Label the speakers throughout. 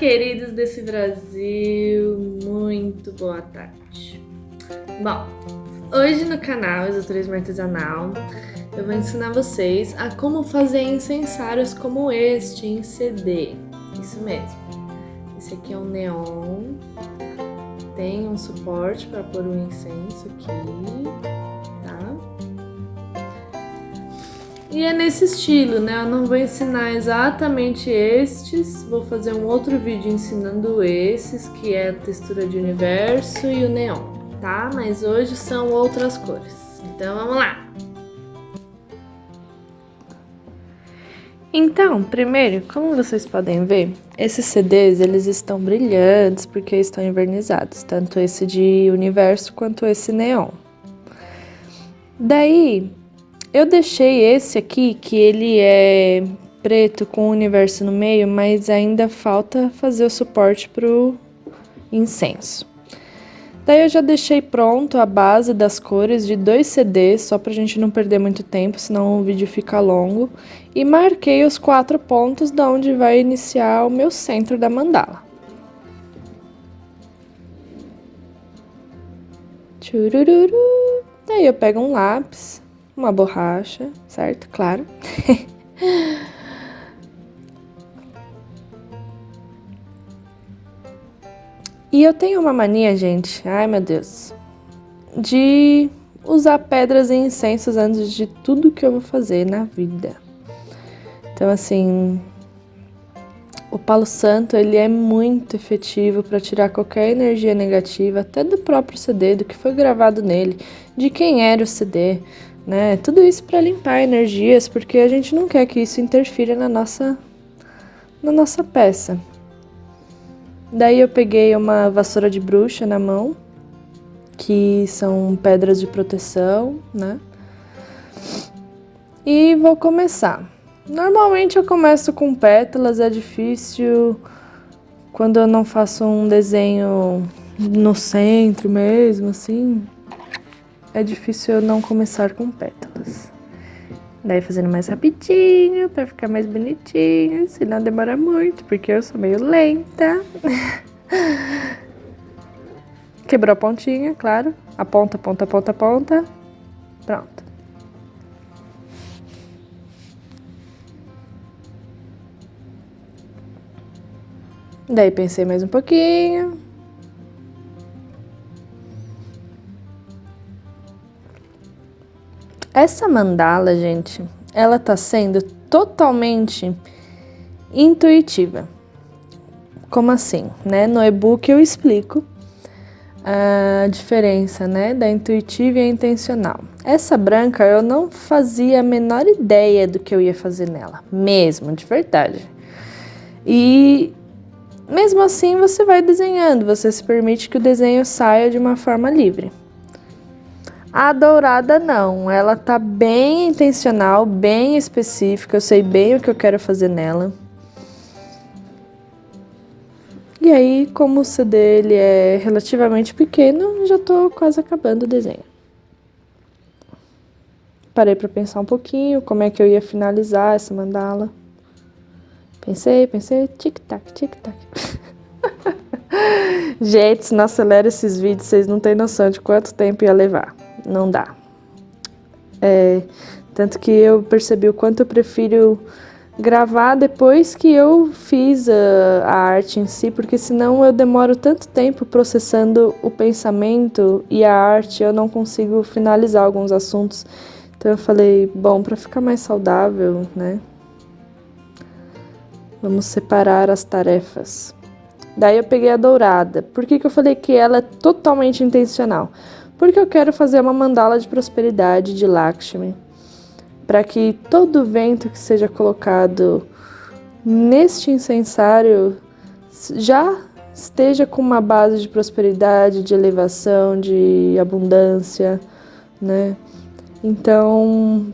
Speaker 1: queridos desse Brasil, muito boa tarde. Bom, hoje no canal Esoterismo Artesanal eu vou ensinar vocês a como fazer incensários como este em CD. Isso mesmo. Esse aqui é um neon, tem um suporte para pôr o incenso aqui, tá? E é nesse estilo, né? Eu não vou ensinar exatamente estes, vou fazer um outro vídeo ensinando esses, que é a textura de universo e o neon, tá? Mas hoje são outras cores. Então vamos lá! Então, primeiro, como vocês podem ver, esses CDs eles estão brilhantes porque estão envernizados, tanto esse de universo quanto esse neon. Daí, eu deixei esse aqui, que ele é preto com o universo no meio, mas ainda falta fazer o suporte pro incenso. Daí eu já deixei pronto a base das cores de 2 CDs, só pra gente não perder muito tempo, senão o vídeo fica longo. E marquei os 4 pontos da onde vai iniciar o meu centro da mandala. Tchurururu. Daí eu pego um lápis, uma borracha, certo? Claro. E eu tenho uma mania, gente, ai meu Deus, de usar pedras e incensos antes de tudo que eu vou fazer na vida. Então, assim, o Palo Santo, ele é muito efetivo para tirar qualquer energia negativa, até do próprio CD, do que foi gravado nele, de quem era o CD, né? Tudo isso para limpar energias, porque a gente não quer que isso interfira na nossa peça. Daí eu peguei uma vassoura de bruxa na mão, que são pedras de proteção, né? E vou começar. Normalmente eu começo com pétalas, é difícil quando eu não faço um desenho no centro mesmo, assim, é difícil eu não começar com pétalas. Daí fazendo mais rapidinho, pra ficar mais bonitinho, senão demora muito, porque eu sou meio lenta. Quebrou a pontinha, claro. A ponta, ponta, ponta, ponta. Pronto. Daí pensei mais um pouquinho. Essa mandala, gente, ela tá sendo totalmente intuitiva. Como assim, né? No e-book eu explico a diferença, né, da intuitiva e a intencional. Essa branca eu não fazia a menor ideia do que eu ia fazer nela, mesmo, de verdade. E mesmo assim você vai desenhando, você se permite que o desenho saia de uma forma livre. A dourada não, ela tá bem intencional, bem específica, eu sei bem o que eu quero fazer nela. E aí, como o CD ele é relativamente pequeno, já tô quase acabando o desenho. Parei para pensar um pouquinho como é que eu ia finalizar essa mandala. Pensei, tic-tac, tic-tac. Gente, se não acelera esses vídeos, vocês não têm noção de quanto tempo ia levar. Não dá. Tanto que eu percebi o quanto eu prefiro gravar depois que eu fiz a arte em si, porque senão eu demoro tanto tempo processando o pensamento e a arte, eu não consigo finalizar alguns assuntos. Então eu falei, bom, para ficar mais saudável, né? Vamos separar as tarefas. Daí eu peguei a dourada. Por que eu falei que ela é totalmente intencional? Porque eu quero fazer uma mandala de prosperidade de Lakshmi, para que todo vento que seja colocado neste incensário já esteja com uma base de prosperidade, de elevação, de abundância, né? Então,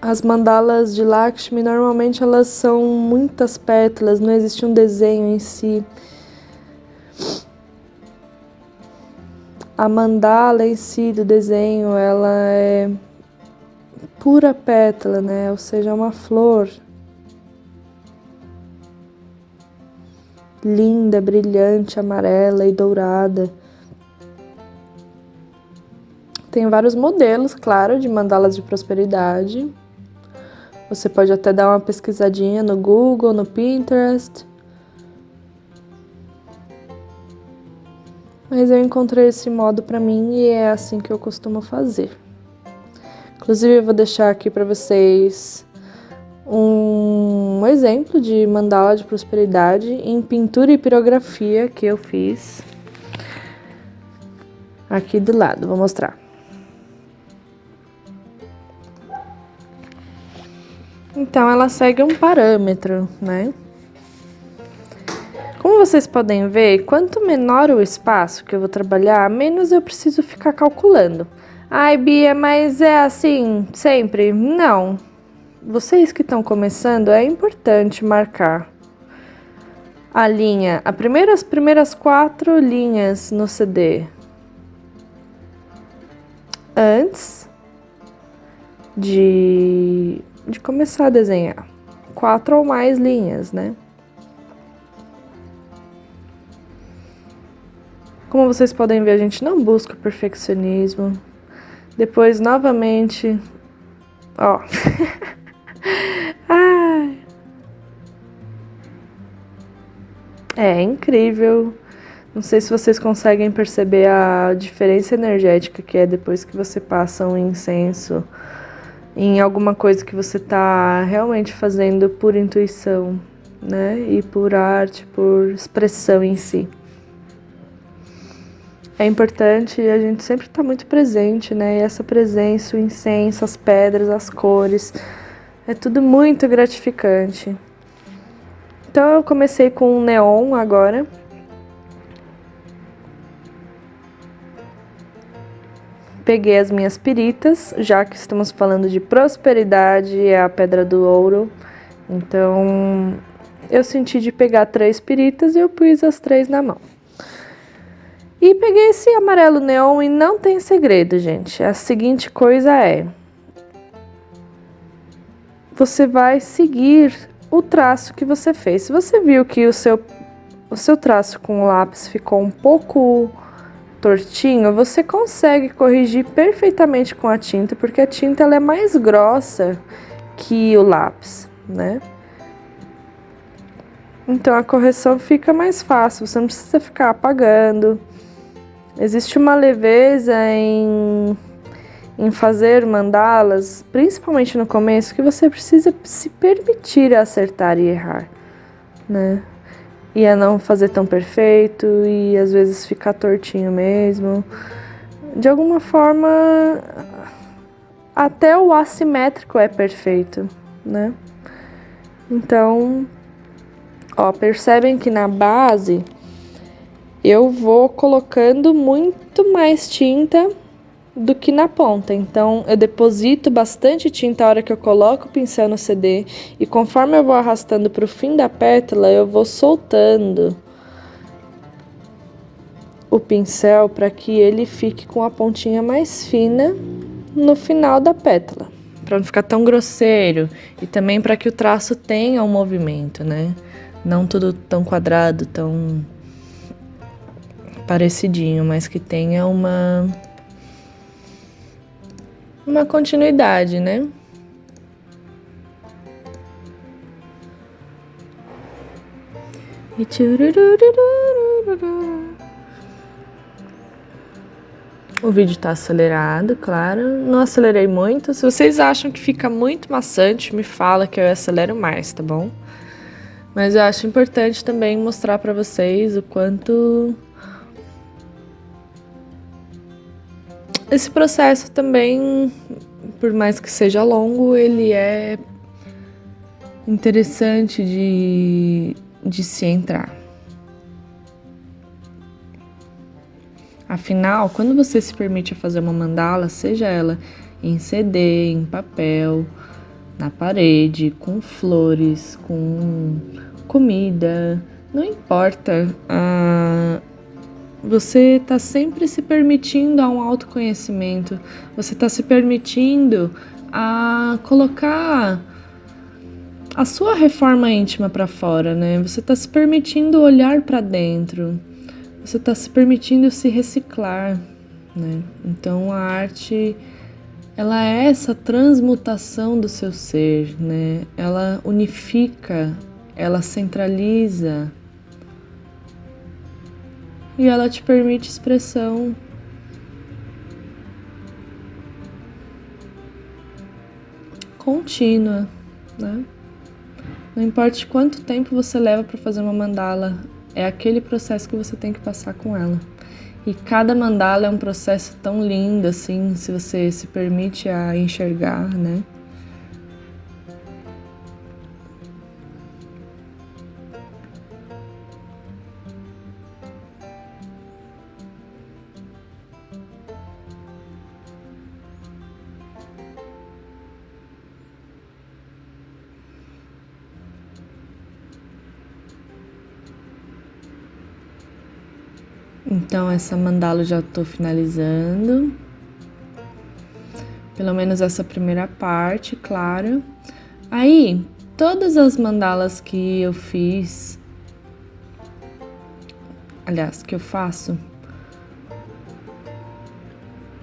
Speaker 1: as mandalas de Lakshmi, normalmente elas são muitas pétalas, não existe um desenho em si. A mandala em si do desenho, ela é pura pétala, né? Ou seja, uma flor. linda, brilhante, amarela e dourada. Tem vários modelos, claro, de mandalas de prosperidade. Você pode até dar uma pesquisadinha no Google, no Pinterest. Mas eu encontrei esse modo para mim e é assim que eu costumo fazer. Inclusive, eu vou deixar aqui para vocês um exemplo de mandala de prosperidade em pintura e pirografia que eu fiz aqui do lado. Vou mostrar. Então, ela segue um parâmetro, né? Como vocês podem ver, quanto menor o espaço que eu vou trabalhar, menos eu preciso ficar calculando. Ai, Bia, mas é assim sempre? Não. Vocês que estão começando, é importante marcar a linha, as primeiras 4 linhas no CD. Antes de começar a desenhar. 4 ou mais linhas, né? Como vocês podem ver, a gente não busca perfeccionismo. Depois, novamente, ó. Ai. É incrível. Não sei se vocês conseguem perceber a diferença energética que é depois que você passa um incenso em alguma coisa que você tá realmente fazendo por intuição, né? E por arte, por expressão em si. É importante a gente sempre estar muito presente, né? E essa presença, o incenso, as pedras, as cores, é tudo muito gratificante. Então eu comecei com um neon agora. Peguei as minhas piritas, já que estamos falando de prosperidade, é a pedra do ouro. Então eu senti de pegar 3 piritas e eu pus as 3 na mão. E peguei esse amarelo neon e não tem segredo, gente. A seguinte coisa é: você vai seguir o traço que você fez. Se você viu que o seu traço com o lápis ficou um pouco tortinho, você consegue corrigir perfeitamente com a tinta, porque a tinta ela é mais grossa que o lápis, né? Então a correção fica mais fácil, você não precisa ficar apagando. Existe uma leveza em fazer mandalas, principalmente no começo, que você precisa se permitir acertar e errar, né? E a não fazer tão perfeito e às vezes ficar tortinho mesmo. De alguma forma, até o assimétrico é perfeito, né? Então, ó, percebem que na base eu vou colocando muito mais tinta do que na ponta. Então, eu deposito bastante tinta a hora que eu coloco o pincel no CD e conforme eu vou arrastando para o fim da pétala, eu vou soltando o pincel para que ele fique com a pontinha mais fina no final da pétala, para não ficar tão grosseiro e também para que o traço tenha um movimento, né? Não tudo tão quadrado, tão parecidinho, mas que tenha uma continuidade, né? E o vídeo tá acelerado, claro. Não acelerei muito. Se vocês acham que fica muito maçante, me fala que eu acelero mais, tá bom? Mas eu acho importante também mostrar pra vocês o quanto esse processo também, por mais que seja longo, ele é interessante de se entrar. Afinal, quando você se permite fazer uma mandala, seja ela em CD, em papel, na parede, com flores, com comida, não importa, você está sempre se permitindo a um autoconhecimento, você está se permitindo a colocar a sua reforma íntima para fora, né? Você está se permitindo olhar para dentro, você está se permitindo se reciclar, né? Então a arte, ela é essa transmutação do seu ser, né? Ela unifica, ela centraliza e ela te permite expressão. Contínua, né? Não importa quanto tempo você leva para fazer uma mandala, é aquele processo que você tem que passar com ela. E cada mandala é um processo tão lindo, assim, se você se permite a enxergar, né? Então essa mandala eu já estou finalizando. Pelo menos essa primeira parte, claro. Aí, todas as mandalas que eu fiz, aliás, que eu faço,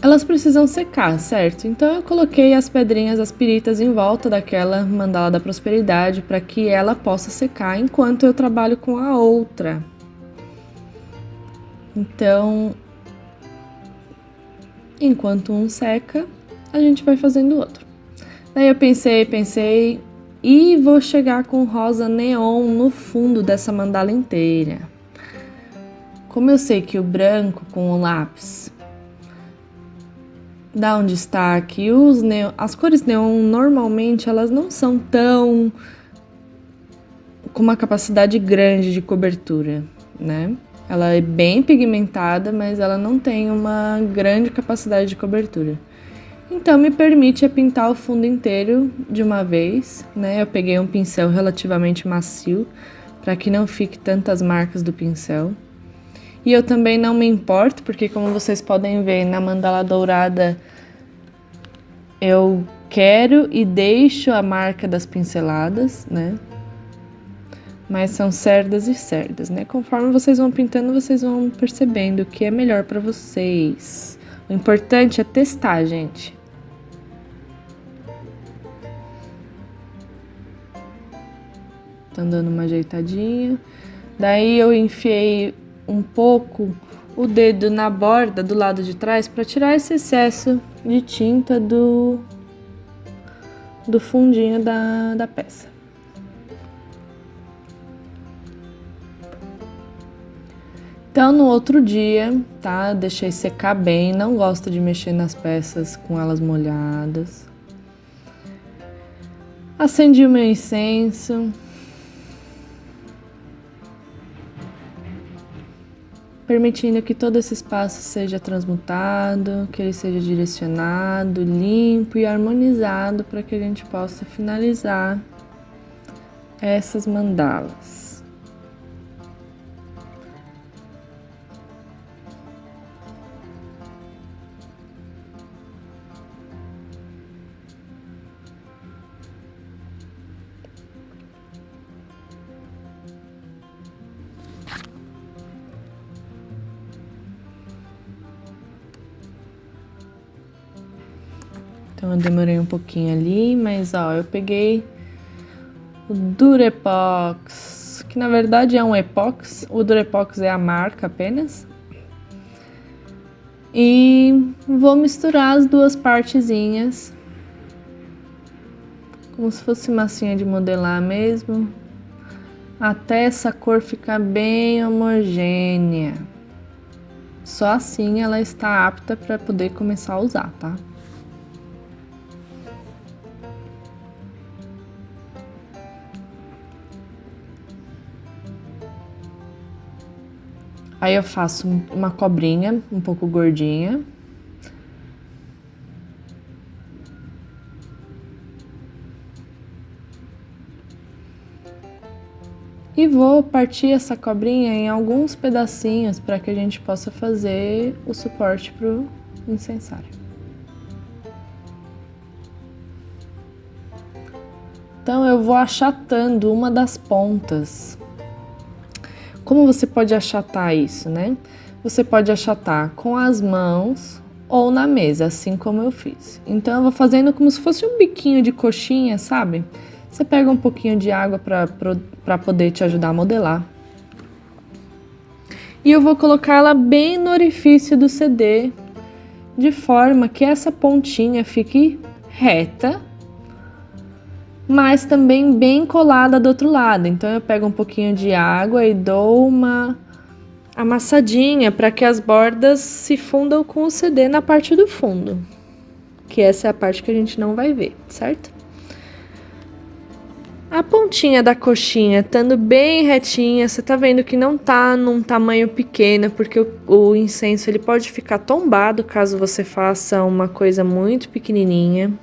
Speaker 1: elas precisam secar, certo? Então eu coloquei as pedrinhas, as piritas em volta daquela mandala da prosperidade para que ela possa secar enquanto eu trabalho com a outra. Então, enquanto um seca, a gente vai fazendo o outro. Daí eu pensei e vou chegar com rosa neon no fundo dessa mandala inteira. Como eu sei que o branco com o lápis dá um destaque, as cores neon normalmente elas não são tão com uma capacidade grande de cobertura, né? Ela é bem pigmentada, mas ela não tem uma grande capacidade de cobertura. Então me permite pintar o fundo inteiro de uma vez, né? Eu peguei um pincel relativamente macio para que não fique tantas marcas do pincel. E eu também não me importo, porque como vocês podem ver na mandala dourada, eu quero e deixo a marca das pinceladas, né? Mas são cerdas e cerdas, né? Conforme vocês vão pintando, vocês vão percebendo o que é melhor para vocês. O importante é testar, gente. Tá dando uma ajeitadinha. Daí eu enfiei um pouco o dedo na borda do lado de trás para tirar esse excesso de tinta do fundinho da peça. Então no outro dia, tá? Deixei secar bem, não gosto de mexer nas peças com elas molhadas. Acendi o meu incenso. Permitindo que todo esse espaço seja transmutado, que ele seja direcionado, limpo e harmonizado para que a gente possa finalizar essas mandalas. Então eu demorei um pouquinho ali, mas ó, eu peguei o Durepox, que na verdade é um epox, o Durepox é a marca apenas. E vou misturar as duas partezinhas, como se fosse massinha de modelar mesmo, até essa cor ficar bem homogênea. Só assim ela está apta para poder começar a usar, tá? Aí eu faço uma cobrinha um pouco gordinha. E vou partir essa cobrinha em alguns pedacinhos para que a gente possa fazer o suporte para o incensário. Então eu vou achatando uma das pontas. Como você pode achatar isso, né? Você pode achatar com as mãos ou na mesa, assim como eu fiz. Então eu vou fazendo como se fosse um biquinho de coxinha, sabe? Você pega um pouquinho de água para poder te ajudar a modelar. E eu vou colocar ela bem no orifício do CD, de forma que essa pontinha fique reta, mas também bem colada do outro lado. Então eu pego um pouquinho de água e dou uma amassadinha para que as bordas se fundam com o CD na parte do fundo, que essa é a parte que a gente não vai ver, certo? A pontinha da coxinha estando bem retinha, você tá vendo que não tá num tamanho pequeno, porque o incenso ele pode ficar tombado caso você faça uma coisa muito pequenininha.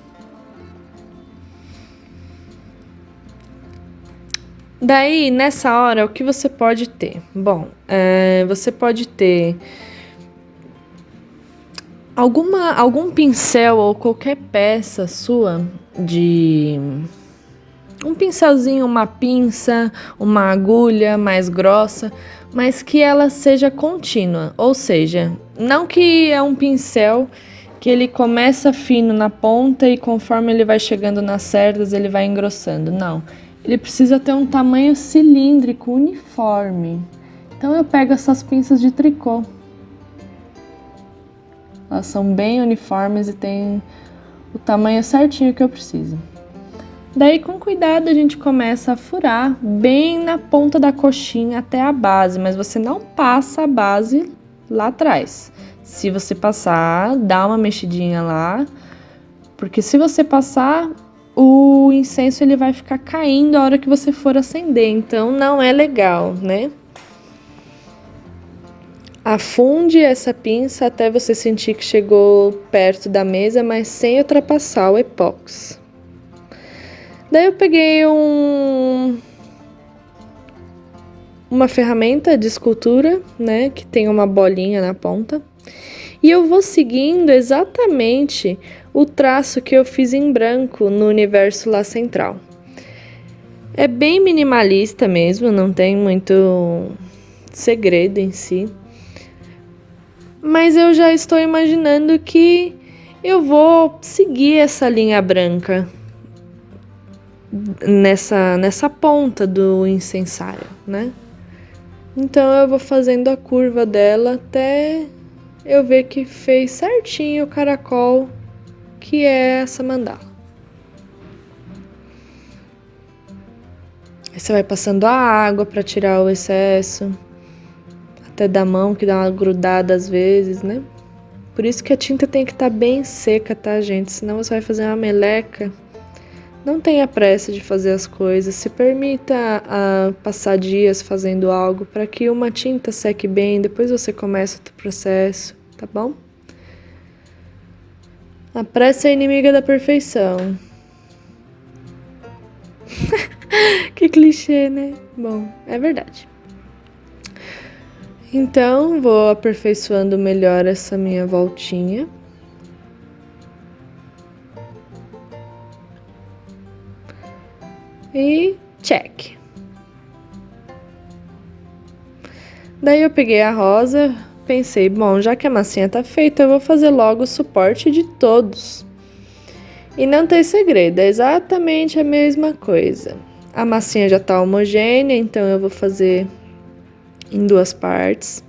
Speaker 1: Daí, nessa hora, o que você pode ter? Bom, você pode ter algum pincel ou qualquer peça sua de... Um pincelzinho, uma pinça, uma agulha mais grossa, mas que ela seja contínua, ou seja, não que é um pincel que ele começa fino na ponta e conforme ele vai chegando nas cerdas ele vai engrossando, não. Ele precisa ter um tamanho cilíndrico, uniforme. Então eu pego essas pinças de tricô. Elas são bem uniformes e tem o tamanho certinho que eu preciso. Daí, com cuidado, a gente começa a furar bem na ponta da coxinha até a base, mas você não passa a base lá atrás. Se você passar, dá uma mexidinha lá, porque se você passar, o incenso ele vai ficar caindo a hora que você for acender, então não é legal, né? Afunde essa pinça até você sentir que chegou perto da mesa, mas sem ultrapassar o epóxi. Daí eu peguei uma ferramenta de escultura, né, que tem uma bolinha na ponta, e eu vou seguindo exatamente o traço que eu fiz em branco no universo lá central. É bem minimalista mesmo, não tem muito segredo em si, mas eu já estou imaginando que eu vou seguir essa linha branca nessa ponta do incensário, né? Então eu vou fazendo a curva dela até eu ver que fez certinho o caracol que é essa mandala. Aí você vai passando a água para tirar o excesso, até da mão que dá uma grudada às vezes, né? Por isso que a tinta tem que estar bem seca, tá, gente? Senão você vai fazer uma meleca. Não tenha pressa de fazer as coisas, se permita passar dias fazendo algo para que uma tinta seque bem, depois você começa o processo, tá bom? A pressa é inimiga da perfeição. Que clichê, né? Bom, é verdade. Então, vou aperfeiçoando melhor essa minha voltinha. E check. Daí eu peguei a rosa, pensei, bom, já que a massinha tá feita, eu vou fazer logo o suporte de todos. E não tem segredo, é exatamente a mesma coisa. A massinha já tá homogênea, então eu vou fazer em duas partes.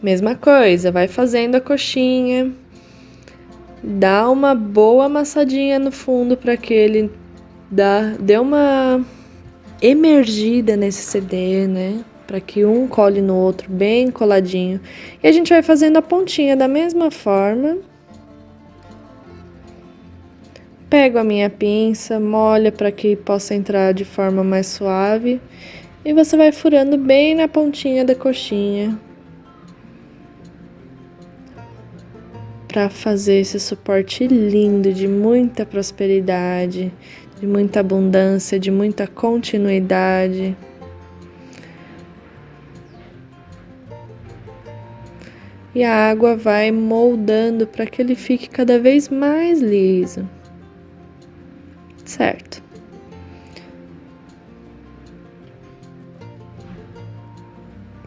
Speaker 1: Mesma coisa, vai fazendo a coxinha, dá uma boa amassadinha no fundo para que ele dê uma emergida nesse CD, né? Para que um cole no outro bem coladinho. E a gente vai fazendo a pontinha da mesma forma. Pego a minha pinça, molha para que possa entrar de forma mais suave. E você vai furando bem na pontinha da coxinha. Para fazer esse suporte lindo de muita prosperidade, de muita abundância, de muita continuidade. e a água vai moldando para que ele fique cada vez mais liso. Certo?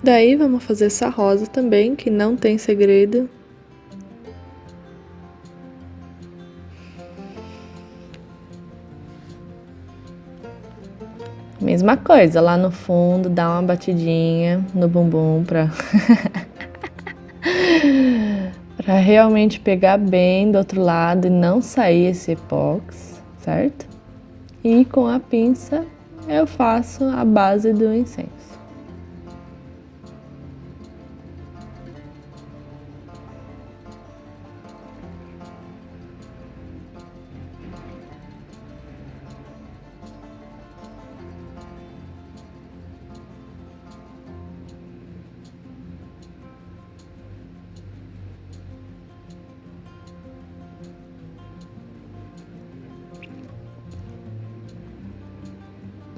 Speaker 1: Daí vamos fazer essa rosa também, que não tem segredo. Mesma coisa, lá no fundo, dá uma batidinha no bumbum pra para realmente pegar bem do outro lado e não sair esse epóxi, certo? E com a pinça eu faço a base do incenso.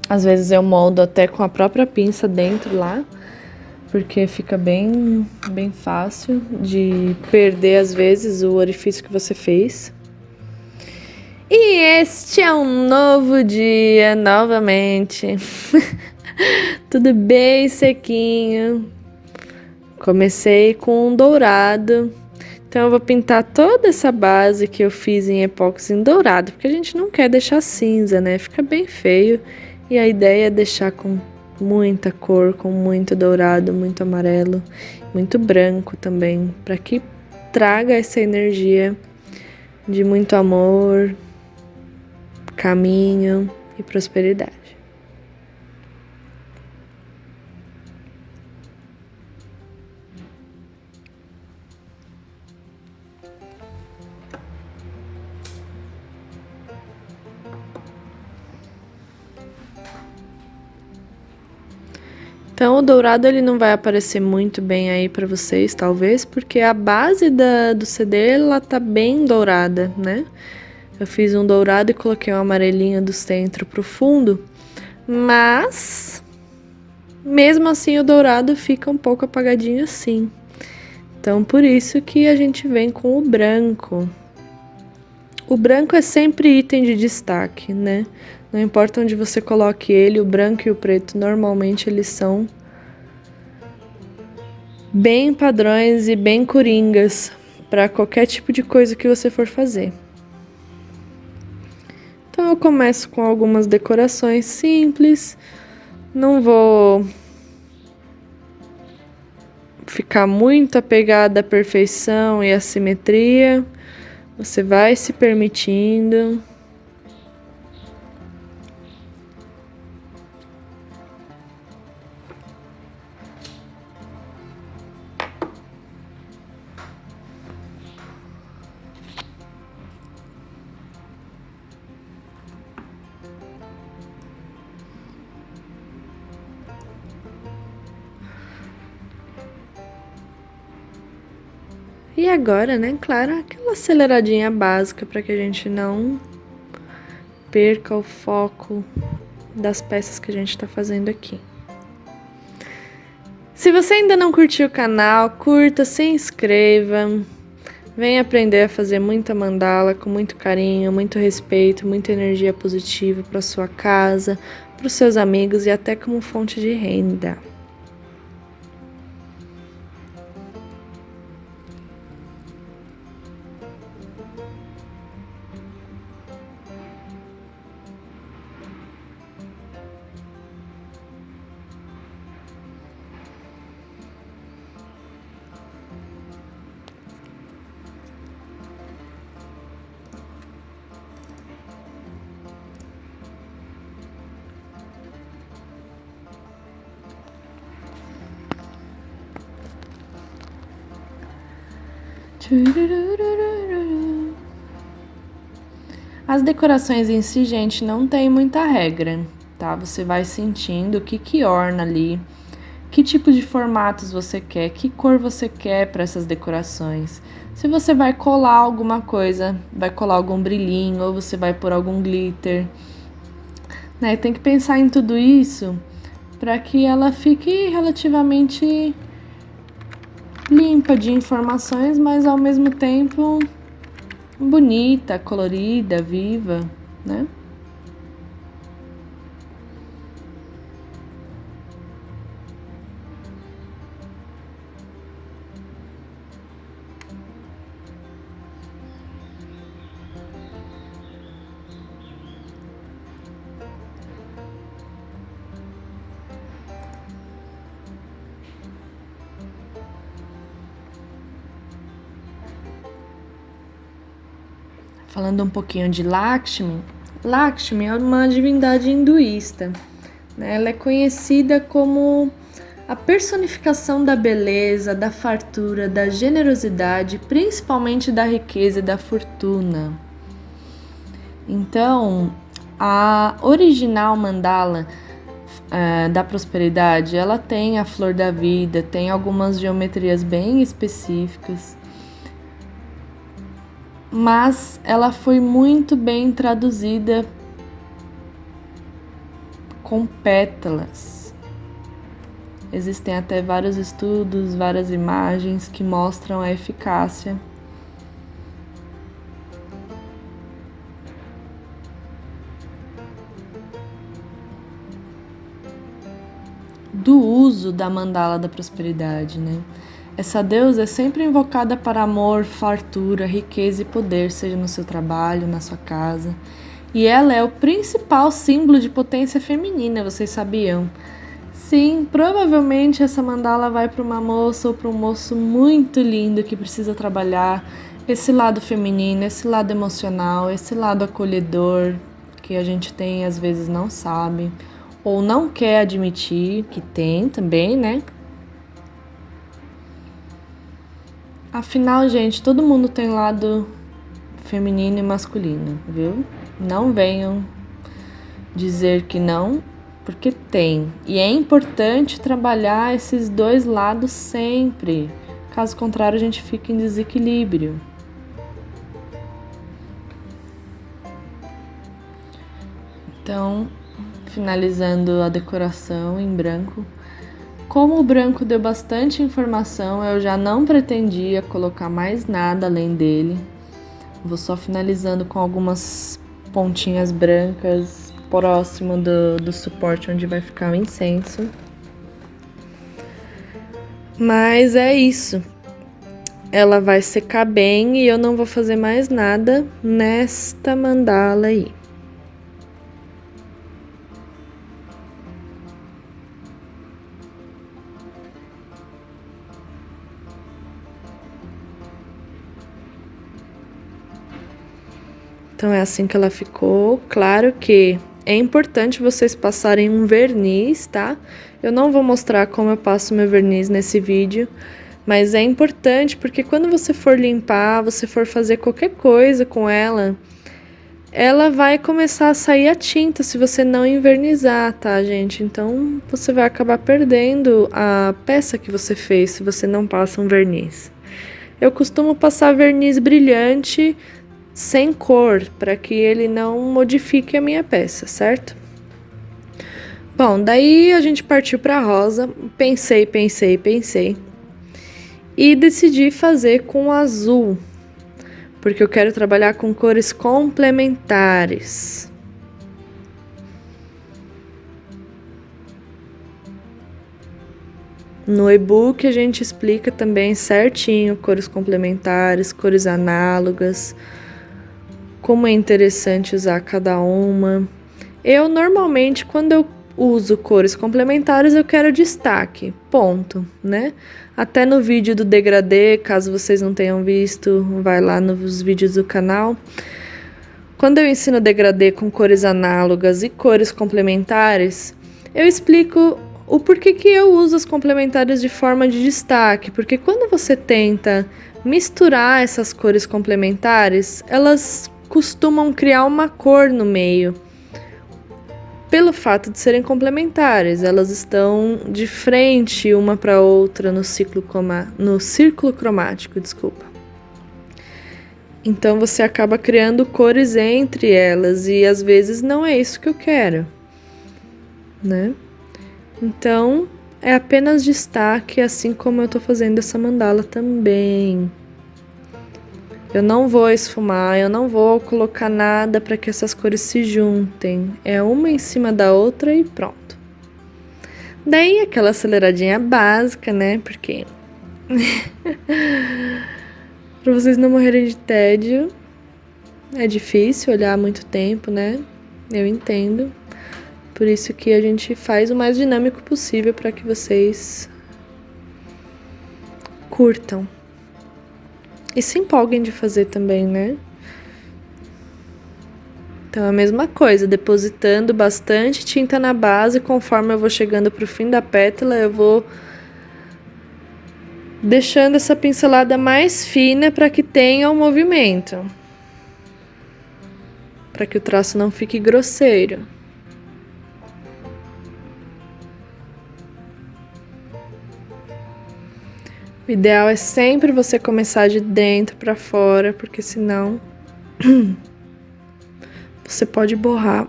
Speaker 1: Às vezes eu moldo até com a própria pinça dentro lá, porque fica bem fácil de perder às vezes o orifício que você fez. E este é um novo dia, novamente. Tudo bem sequinho. Comecei com um dourado. Então eu vou pintar toda essa base que eu fiz em epóxi em dourado, porque a gente não quer deixar cinza, né? Fica bem feio. E a ideia é deixar com muita cor, com muito dourado, muito amarelo, muito branco também, para que traga essa energia de muito amor, caminho e prosperidade. Então o dourado ele não vai aparecer muito bem aí para vocês, talvez, porque a base do CD ela tá bem dourada, né? Eu fiz um dourado e coloquei um amarelinho do centro pro fundo, mas mesmo assim o dourado fica um pouco apagadinho assim. Então por isso que a gente vem com o branco. O branco é sempre item de destaque, né? Não importa onde você coloque ele, o branco e o preto normalmente eles são bem padrões e bem coringas para qualquer tipo de coisa que você for fazer. Então eu começo com algumas decorações simples, não vou ficar muito apegada à perfeição e à simetria, você vai se permitindo. E agora, né, claro, aquela aceleradinha básica para que a gente não perca o foco das peças que a gente está fazendo aqui. Se você ainda não curtiu o canal, curta, se inscreva. Vem aprender a fazer muita mandala com muito carinho, muito respeito, muita energia positiva para sua casa, para os seus amigos e até como fonte de renda. As decorações em si, gente, não tem muita regra, tá? Você vai sentindo o que orna ali, que tipo de formatos você quer, que cor você quer para essas decorações. Se você vai colar alguma coisa, vai colar algum brilhinho ou você vai pôr algum glitter, né? Tem que pensar em tudo isso para que ela fique relativamente limpa de informações, mas ao mesmo tempo bonita, colorida, viva, né? Falando um pouquinho de Lakshmi, Lakshmi é uma divindade hinduísta, né? Ela é conhecida como a personificação da beleza, da fartura, da generosidade, principalmente da riqueza e da fortuna. Então, a original mandala da prosperidade, ela tem a flor da vida, tem algumas geometrias bem específicas, mas ela foi muito bem traduzida com pétalas. Existem até vários estudos, várias imagens que mostram a eficácia do uso da mandala da prosperidade, né? Essa deusa é sempre invocada para amor, fartura, riqueza e poder, seja no seu trabalho, na sua casa. E ela é o principal símbolo de potência feminina, vocês sabiam? Sim, provavelmente essa mandala vai para uma moça ou para um moço muito lindo que precisa trabalhar esse lado feminino, esse lado emocional, esse lado acolhedor que a gente tem e às vezes não sabe ou não quer admitir que tem também, né? Afinal, gente, todo mundo tem lado feminino e masculino, viu? Não venham dizer que não, porque tem. E é importante trabalhar esses dois lados sempre. Caso contrário, a gente fica em desequilíbrio. Então, finalizando a decoração em branco. Como o branco deu bastante informação, eu já não pretendia colocar mais nada além dele. Vou só finalizando com algumas pontinhas brancas próximo do suporte onde vai ficar o incenso. Mas é isso. Ela vai secar bem e eu não vou fazer mais nada nesta mandala aí. Então é assim que ela ficou. Claro que é importante vocês passarem um verniz, tá? Eu não vou mostrar como eu passo meu verniz nesse vídeo, mas é importante porque quando você for limpar, você for fazer qualquer coisa com ela, ela vai começar a sair a tinta se você não invernizar, tá, gente? Então você vai acabar perdendo a peça que você fez se você não passa um verniz. Eu costumo passar verniz brilhante sem cor, para que ele não modifique a minha peça, certo? Bom, daí a gente partiu para rosa, pensei e decidi fazer com azul, porque eu quero trabalhar com cores complementares. No e-book a gente explica também certinho cores complementares, cores análogas, como é interessante usar cada uma. Eu normalmente, quando eu uso cores complementares, eu quero destaque, ponto, né? Até no vídeo do degradê, caso vocês não tenham visto, vai lá nos vídeos do canal. Quando eu ensino degradê com cores análogas e cores complementares, eu explico o porquê que eu uso as complementares de forma de destaque, porque quando você tenta misturar essas cores complementares, elas costumam criar uma cor no meio. Pelo fato de serem complementares, elas estão de frente uma para outra no círculo cromático, desculpa. Então você acaba criando cores entre elas e às vezes não é isso que eu quero, né? Então é apenas destaque, assim como eu tô fazendo essa mandala também. Eu não vou esfumar, eu não vou colocar nada para que essas cores se juntem. É uma em cima da outra e pronto. Daí aquela aceleradinha básica, né? Porque para vocês não morrerem de tédio, é difícil olhar há muito tempo, né? Eu entendo. Por isso que a gente faz o mais dinâmico possível para que vocês curtam. E se empolguem de fazer também, né? Então é a mesma coisa, depositando bastante tinta na base, conforme eu vou chegando pro fim da pétala, eu vou deixando essa pincelada mais fina para que tenha um movimento. Para que o traço não fique grosseiro. O ideal é sempre você começar de dentro para fora, porque senão você pode borrar.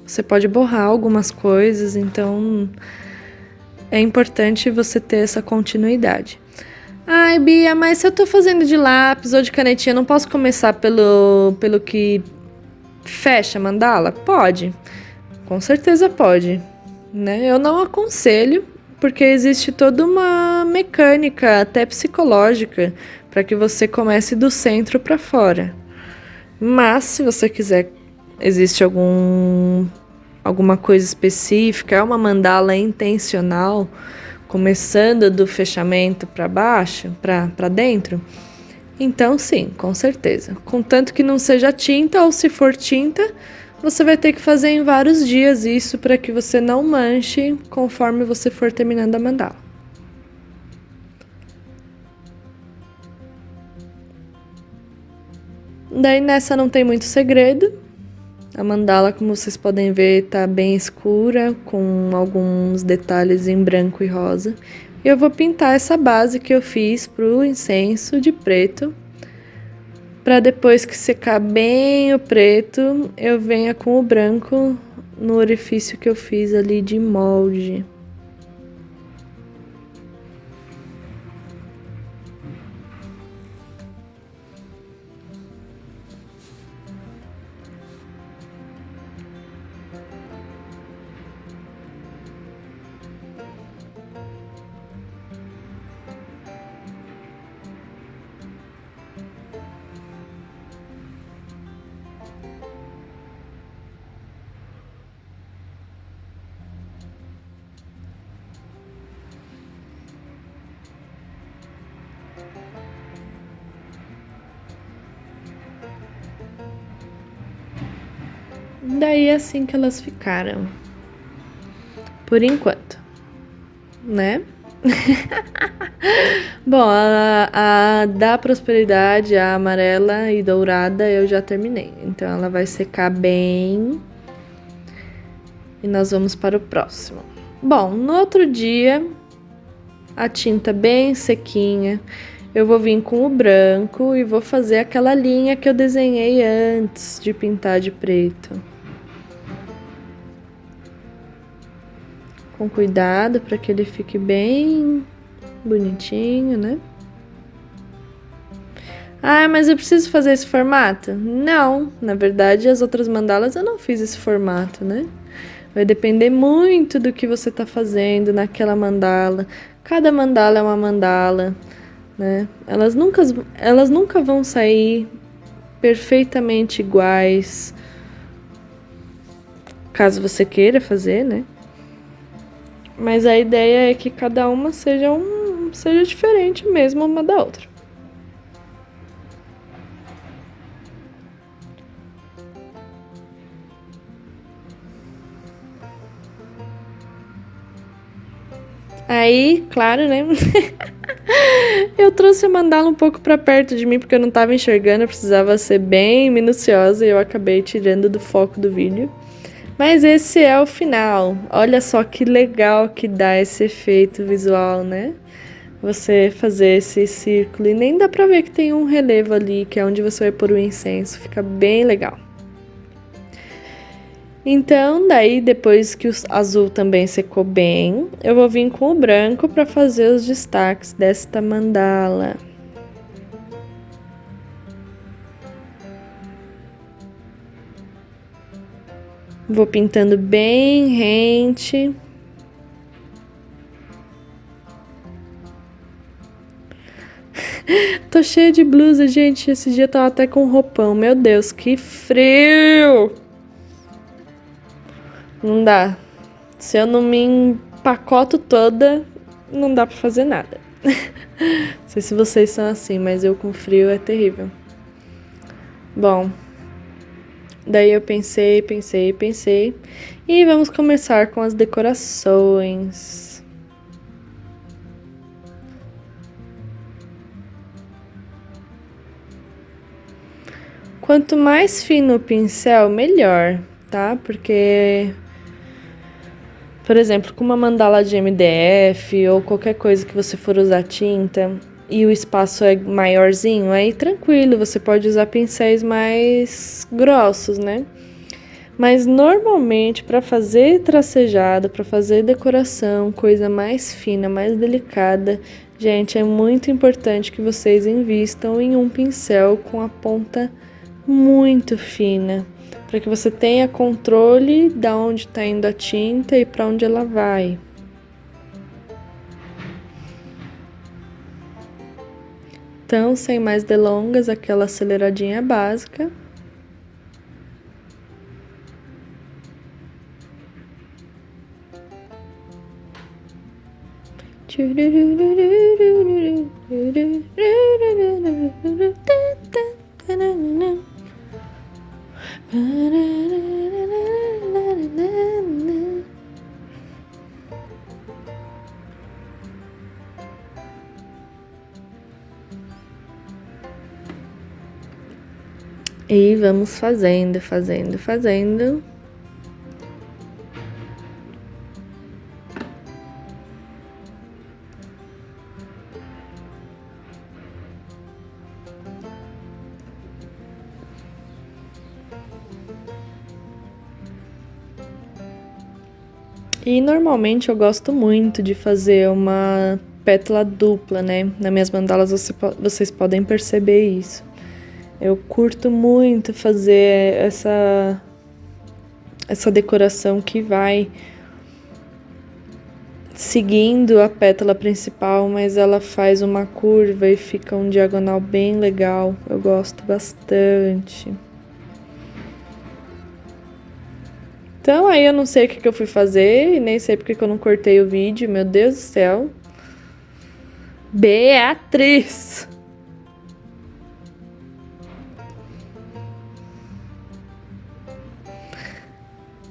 Speaker 1: Você pode borrar algumas coisas, então é importante você ter essa continuidade. Ai, Bia, mas se eu tô fazendo de lápis ou de canetinha, eu não posso começar pelo que fecha a mandala? Pode, com certeza pode, né? Eu não aconselho, porque existe toda uma mecânica, até psicológica, para que você comece do centro para fora. Mas, se você quiser, existe alguma coisa específica, é uma mandala intencional, começando do fechamento para baixo, para dentro, então sim, com certeza. Contanto que não seja tinta, ou se for tinta, você vai ter que fazer em vários dias isso para que você não manche conforme você for terminando a mandala. Daí nessa não tem muito segredo. A mandala, como vocês podem ver, tá bem escura, com alguns detalhes em branco e rosa. E eu vou pintar essa base que eu fiz pro incenso de preto, para depois que secar bem o preto, eu venha com o branco no orifício que eu fiz ali de molde. Daí é assim que elas ficaram. Por enquanto, né? Bom, a da prosperidade, a amarela e dourada, eu já terminei. Então ela vai secar bem. E nós vamos para o próximo. Bom, no outro dia, a tinta bem sequinha, eu vou vir com o branco e vou fazer aquela linha que eu desenhei antes de pintar de preto. Com cuidado para que ele fique bem bonitinho, né? Ah, mas eu preciso fazer esse formato? Não, na verdade as outras mandalas eu não fiz esse formato, né? Vai depender muito do que você tá fazendo naquela mandala. Cada mandala é uma mandala, né? Elas nunca vão sair perfeitamente iguais, caso você queira fazer, né? Mas a ideia é que cada uma seja diferente mesmo uma da outra. Aí, claro, né? Eu trouxe a mandala um pouco para perto de mim porque eu não estava enxergando, eu precisava ser bem minuciosa e eu acabei tirando do foco do vídeo. Mas esse é o final. Olha só que legal que dá esse efeito visual, né? Você fazer esse círculo e nem dá pra ver que tem um relevo ali, que é onde você vai pôr o incenso. Fica bem legal. Então, daí depois que o azul também secou bem, eu vou vir com o branco para fazer os destaques desta mandala. Vou pintando bem rente. Tô cheia de blusa, gente. Esse dia eu tava até com roupão. Meu Deus, que frio! Não dá. Se eu não me empacoto toda, não dá pra fazer nada. Não sei se vocês são assim, mas eu com frio é terrível. Bom, daí eu pensei. E vamos começar com as decorações. Quanto mais fino o pincel, melhor, tá? Porque, por exemplo, com uma mandala de MDF ou qualquer coisa que você for usar tinta e o espaço é maiorzinho, aí tranquilo, você pode usar pincéis mais grossos, né? Mas normalmente para fazer tracejado, para fazer decoração, coisa mais fina, mais delicada, gente, é muito importante que vocês invistam em um pincel com a ponta muito fina, para que você tenha controle da onde está indo a tinta e para onde ela vai. Então, sem mais delongas, aquela aceleradinha básica. E vamos fazendo. E normalmente eu gosto muito de fazer uma pétala dupla, né? Nas minhas mandalas vocês podem perceber isso. Eu curto muito fazer essa decoração que vai seguindo a pétala principal, mas ela faz uma curva e fica um diagonal bem legal. Eu gosto bastante. Então aí eu não sei o que eu fui fazer e nem sei porque que eu não cortei o vídeo, meu Deus do céu. Beatriz!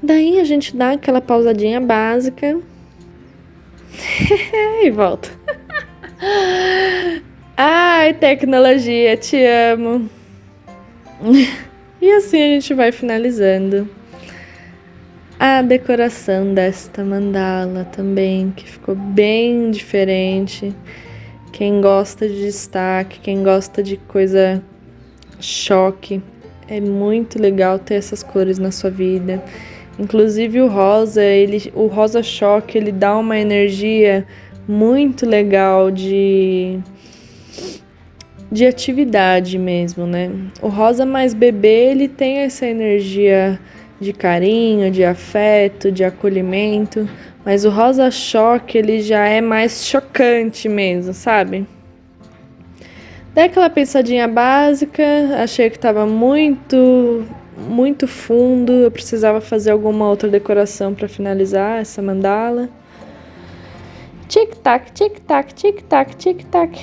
Speaker 1: Daí a gente dá aquela pausadinha básica e volta. Ai, tecnologia, te amo. E assim a gente vai finalizando a decoração desta mandala também, que ficou bem diferente. Quem gosta de destaque, quem gosta de coisa choque, é muito legal ter essas cores na sua vida. Inclusive o rosa choque, ele dá uma energia muito legal de atividade mesmo, né? O rosa mais bebê, ele tem essa energia de carinho, de afeto, de acolhimento, mas o rosa choque, ele já é mais chocante mesmo, sabe? Dei aquela pensadinha básica, achei que tava muito fundo, eu precisava fazer alguma outra decoração para finalizar essa mandala. Tic-tac, tic-tac, tic-tac, tic-tac.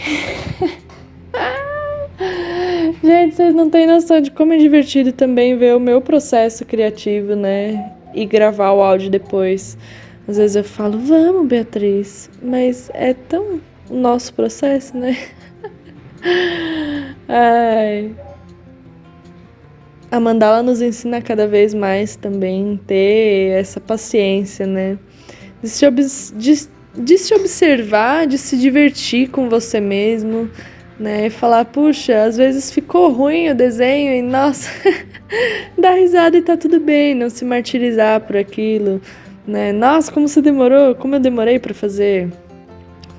Speaker 1: Gente, vocês não têm noção de como é divertido também ver o meu processo criativo, né? E gravar o áudio depois. Às vezes eu falo, vamos, Beatriz, mas é tão o nosso processo, né? Ai. A mandala nos ensina cada vez mais também ter essa paciência, né? De se observar, de se divertir com você mesmo, né? E falar, puxa, às vezes ficou ruim o desenho e, nossa, dá risada e tá tudo bem, não se martirizar por aquilo, né? Nossa, como eu demorei pra fazer,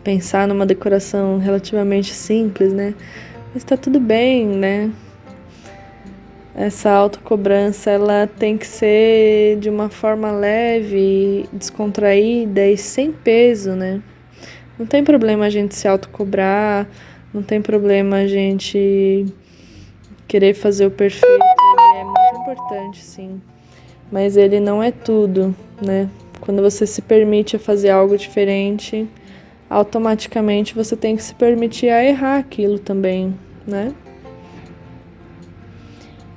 Speaker 1: pensar numa decoração relativamente simples, né? Mas tá tudo bem, né? Essa autocobrança, ela tem que ser de uma forma leve, descontraída e sem peso, né? Não tem problema a gente se autocobrar, não tem problema a gente querer fazer o perfeito, ele é muito importante, sim. Mas ele não é tudo, né? Quando você se permite a fazer algo diferente, automaticamente você tem que se permitir a errar aquilo também, né?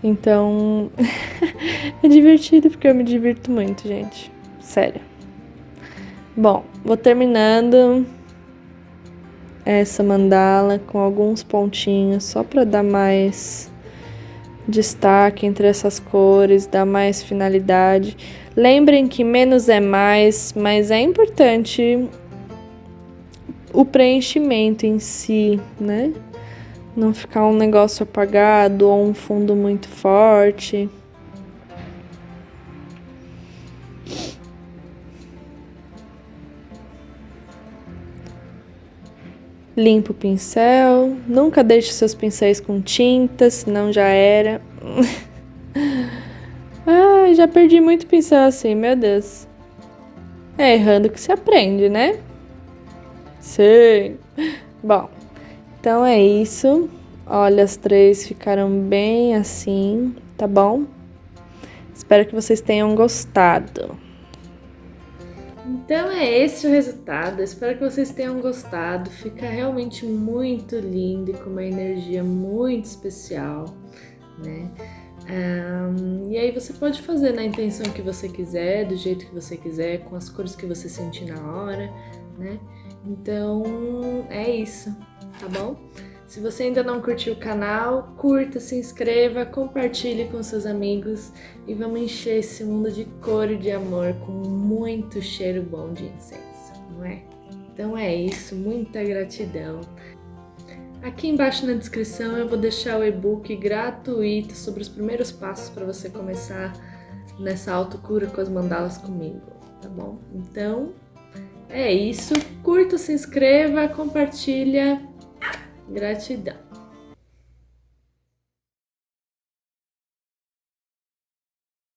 Speaker 1: Então, é divertido porque eu me divirto muito, gente. Sério. Bom, vou terminando essa mandala com alguns pontinhos só para dar mais destaque entre essas cores, dar mais finalidade. Lembrem que menos é mais, mas é importante o preenchimento em si, né? Não ficar um negócio apagado ou um fundo muito forte. Limpa o pincel, nunca deixe seus pincéis com tinta, senão já era. Ah, já perdi muito pincel assim, meu Deus. É errando que se aprende, né? Sim. Bom, então é isso. Olha, as três ficaram bem assim, tá bom? Espero que vocês tenham gostado. Então é esse o resultado. Espero que vocês tenham gostado. Fica realmente muito lindo e com uma energia muito especial, né? E aí você pode fazer na intenção que você quiser, do jeito que você quiser, com as cores que você sentir na hora, né? Então é isso, tá bom? Se você ainda não curtiu o canal, curta, se inscreva, compartilhe com seus amigos e vamos encher esse mundo de cor e de amor com muito cheiro bom de incenso, não é? Então é isso, muita gratidão. Aqui embaixo na descrição eu vou deixar o e-book gratuito sobre os primeiros passos para você começar nessa autocura com as mandalas comigo, tá bom? Então é isso, curta, se inscreva, compartilha. Gratidão.